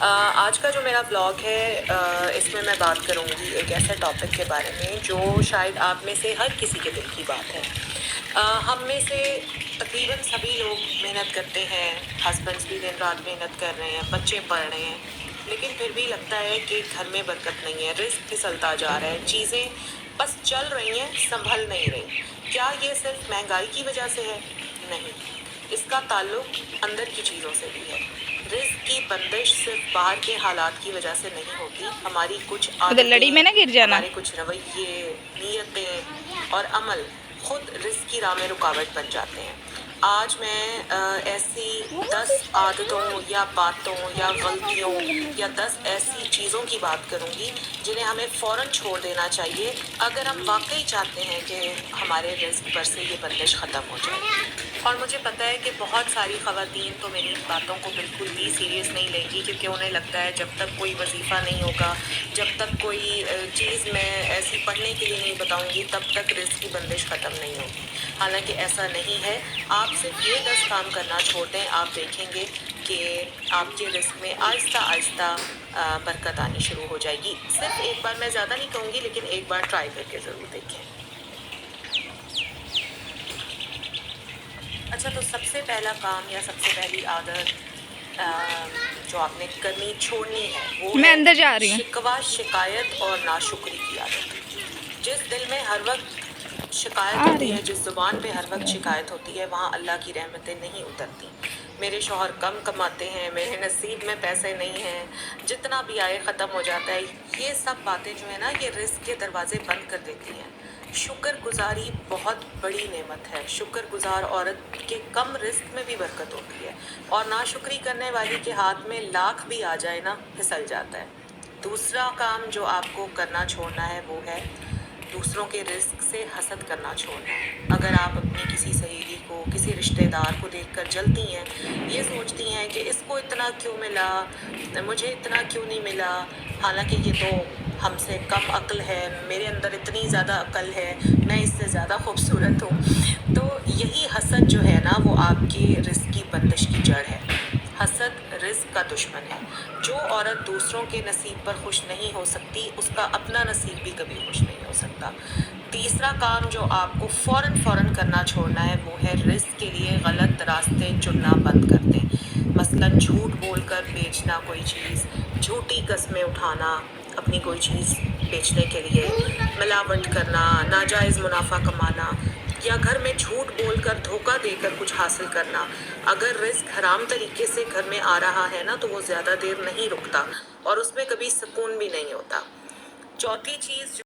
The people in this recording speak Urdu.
آج کا جو میرا بلاگ ہے اس میں بات کروں گی ایک ایسے ٹاپک کے بارے میں جو شاید آپ میں سے ہر کسی کے دل کی بات ہے۔ ہم میں سے تقریباً سبھی لوگ محنت کرتے ہیں، ہسبینڈس بھی دن رات محنت کر رہے ہیں، بچے پڑھ رہے ہیں، لیکن پھر بھی لگتا ہے کہ گھر میں برکت نہیں ہے، رزق پھسلتا جا رہا ہے، چیزیں بس چل رہی ہیں، سنبھل نہیں رہی۔ کیا یہ صرف مہنگائی کی وجہ سے ہے؟ نہیں، اس کا تعلق اندر کی چیزوں سے بھی ہے۔ رزق کی بندش صرف باہر کے حالات کی وجہ سے نہیں ہوتی، ہماری کچھ لڑی میں نہ گر عادتیں، جانا۔ ہمارے کچھ رویے، نیتیں اور عمل خود رزق کی راہ میں رکاوٹ بن جاتے ہیں۔ آج میں ایسی 10 عادتوں یا باتوں یا غلطیوں یا 10 ایسی چیزوں کی بات کروں گی جنہیں ہمیں فوراً چھوڑ دینا چاہیے اگر ہم واقعی چاہتے ہیں کہ ہمارے رزق پر سے یہ بندش ختم ہو جائے۔ اور مجھے پتہ ہے کہ بہت ساری خواتین تو میری ان باتوں کو بالکل بھی سیریس نہیں لیں گی، کیونکہ انہیں لگتا ہے جب تک کوئی وظیفہ نہیں ہوگا، جب تک کوئی چیز میں ایسی پڑھنے کے لیے نہیں بتاؤں گی، تب تک رزق کی بندش ختم نہیں ہوگی۔ حالانکہ ایسا نہیں ہے۔ آپ صرف یہ 10 کام کرنا چھوڑ دیں، آپ دیکھیں گے کہ آپ کے رزق میں آہستہ آہستہ برکت آنی شروع ہو جائے گی۔ صرف ایک بار، میں زیادہ نہیں کہوں گی، لیکن ایک بار ٹرائی کر کے ضرور دیکھیں۔ اچھا، تو سب سے پہلا کام یا سب سے پہلی عادت جو آپ نے کرنی چھوڑنی ہے وہ میں ہے اندر جا رہی ہوں۔ شکوہ، شکایت اور ناشکری کی عادت۔ جس دل میں ہر وقت شکایت آ رہی ہوتی ہے، ہوں۔ جس زبان پہ ہر وقت شکایت ہوتی ہے، وہاں اللہ کی رحمتیں نہیں اترتی۔ میرے شوہر کم کماتے ہیں، میرے نصیب میں پیسے نہیں ہیں، جتنا بھی آئے ختم ہو جاتا ہے، یہ سب باتیں جو ہے نا، یہ رزق کے دروازے بند کر دیتی ہیں۔ شکر گزاری بہت بڑی نعمت ہے۔ شکر گزار عورت کے کم رزق میں بھی برکت ہوتی ہے، اور ناشکری کرنے والی کے ہاتھ میں لاکھ بھی آ جائے نا، پھسل جاتا ہے۔ دوسرا کام جو آپ کو کرنا چھوڑنا ہے وہ ہے دوسروں کے رزق سے حسد کرنا چھوڑنا ہے۔ اگر آپ اپنی کسی سہیلی کو، کسی رشتہ دار کو دیکھ کر جلتی ہیں، یہ سوچتی ہیں کہ اس کو اتنا کیوں ملا، مجھے اتنا کیوں نہیں ملا، حالانکہ یہ تو ہم سے کم عقل ہے، میرے اندر اتنی زیادہ عقل ہے، میں اس سے زیادہ خوبصورت ہوں، تو یہی حسد جو ہے نا، وہ آپ کی رزق کی بندش کی جڑ ہے۔ حسد رزق کا دشمن ہے۔ جو عورت دوسروں کے نصیب پر خوش نہیں ہو سکتی، اس کا اپنا نصیب بھی کبھی خوش نہیں ہو سکتا۔ تیسرا کام جو آپ کو فوراً کرنا چھوڑنا ہے وہ ہے رزق کے لیے غلط راستے چننا بند کر دیں۔ مثلاً جھوٹ بول کر بیچنا کوئی چیز، جھوٹی قسمیں اٹھانا اپنی کوئی چیز بیچنے کے لیے، ملاوٹ کرنا، ناجائز منافع کمانا، یا گھر میں جھوٹ بول کر، دھوکہ دے کر کچھ حاصل کرنا۔ اگر رزق حرام طریقے سے گھر میں آ رہا ہے نا، تو وہ زیادہ دیر نہیں رکتا اور اس میں کبھی سکون بھی نہیں ہوتا۔ چوتھی چیز